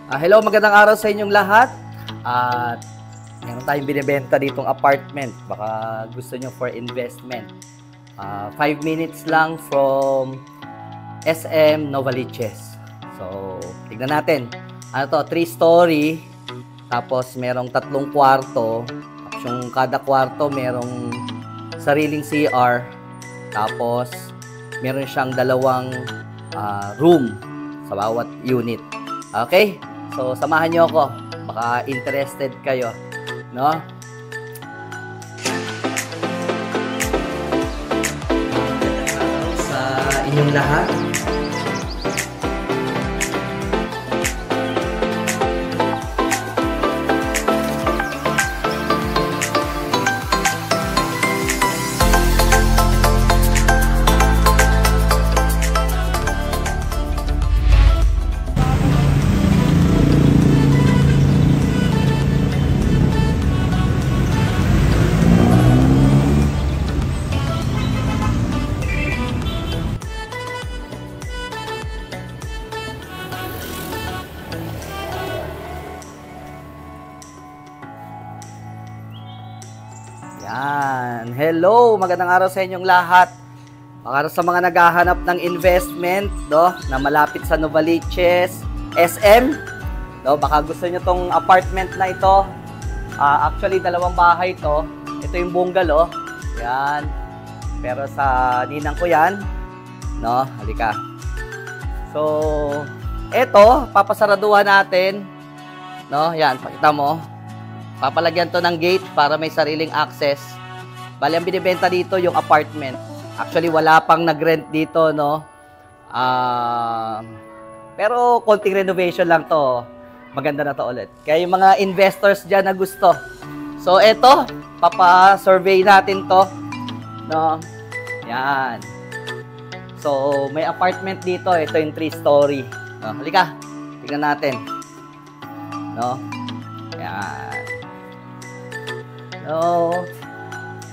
Hello, magandang araw sa inyong lahat. At meron tayong binibenta ditong apartment. Baka gusto nyo for investment. 5 minutes lang from SM Novaliches. So, tignan natin. Ano to? 3-story. Tapos merong 3 kwarto. Tapos yung kada kwarto merong sariling CR. Tapos meron siyang 2 room sa bawat unit. Okay? So, samahan nyo ako. Baka interested kayo. No? Sa inyong lahat. Yan. Hello, magandang araw sa inyong lahat. Para sa mga naghahanap ng investment, no, na malapit sa Novaliches, SM, no, baka gusto niyo tong apartment na ito. Actually, 2 bahay to. Ito yung bungalow. Yan. Pero sa ninang ko yan, no, halika. So, ito, papasaraduhan natin. No, yan, pakita mo. Papalagyan to ng gate para may sariling access. Bali, ang binibenta dito yung apartment. Actually, wala pang nag-rent dito, no? Pero konting renovation lang to. Maganda na to ulit. Kaya yung mga investors dyan na gusto. So, eto, papa-survey natin to. No? Yan. So, may apartment dito. Ito yung 3-story. No? Halika, tingnan natin. No? Yan.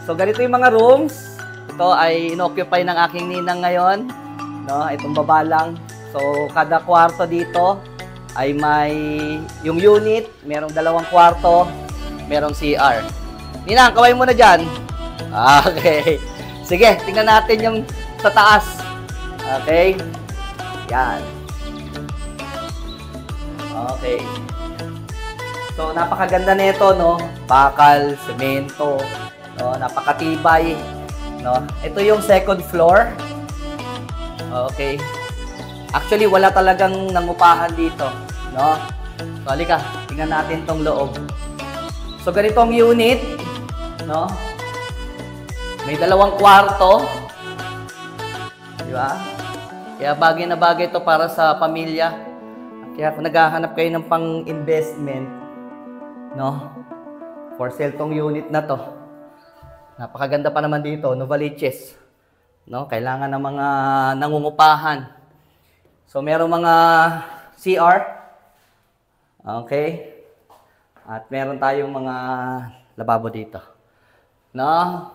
So, ganito yung mga rooms. Ito ay inoccupy ng aking ninang ngayon. No, itong baba lang. So, kada kwarto dito ay may yung unit, merong 2 kwarto, merong CR. Ninang, kaway mo na dyan. Okay. Sige, tingnan natin yung sa taas. Okay. Yan. Okay. So, napakaganda nito, no? Bakal, semento, no? Napakatibay, no? Ito yung second floor. Okay. Actually, wala talagang nangupahan dito, no? So, halika, tingnan natin tong loob. So, ganitong unit, no? May 2 kwarto. Di ba? Kaya bagay na bagay to para sa pamilya. Kaya kung naghahanap kayo ng pang-investment, no? For sale tong unit na to. Napakaganda pa naman dito, Novaliches. No? Kailangan ng mga nangungupahan. So, merong mga CR. Okay? At meron tayong mga lababo dito. No?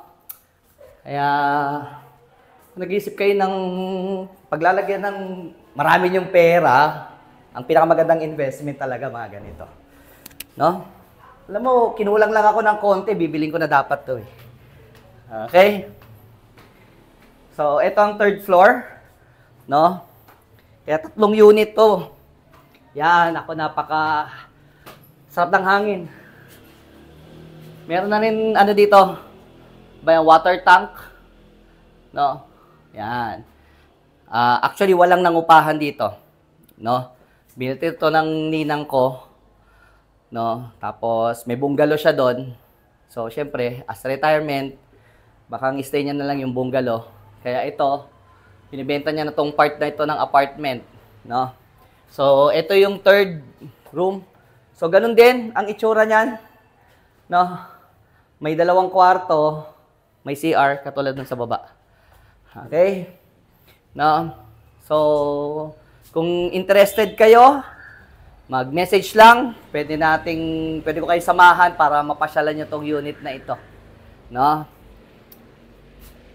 Kaya, kung nag-iisip kayo ng paglalagyan ng marami yung pera, ang pinakamagandang investment talaga mga ganito. No? Alam mo, kinulang lang ako ng konti, bibiling ko na dapat to eh. Okay? So, ito ang 3rd floor. No? Kaya 3 unit to. Yan, ako napaka sarap ng hangin. Meron na rin, ano dito, ba yung water tank? No? Yan. Actually, walang nangupahan dito. No? Binili ito ng ninang ko. No? Tapos, may bungalow siya doon. So, syempre, as retirement, baka ang stay niya na lang yung bungalow. Kaya ito, binibenta niya na tong part na ito ng apartment. No? So, ito yung 3rd room. So, ganun din ang itsura niyan. No? May 2 kwarto, may CR, katulad ng sa baba. Okay? No? So, kung interested kayo, mag-message lang. Pwede ko kayo samahan para mapasyalan nyo tong unit na ito. No?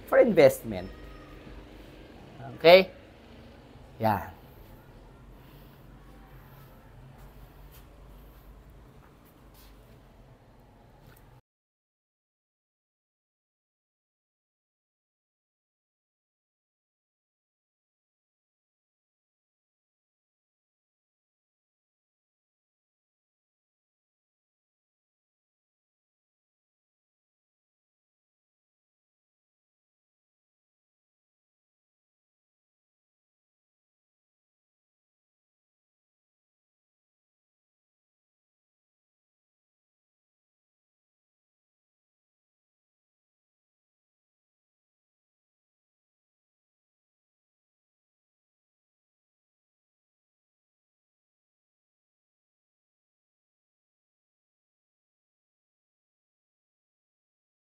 For investment. Okay? Yan.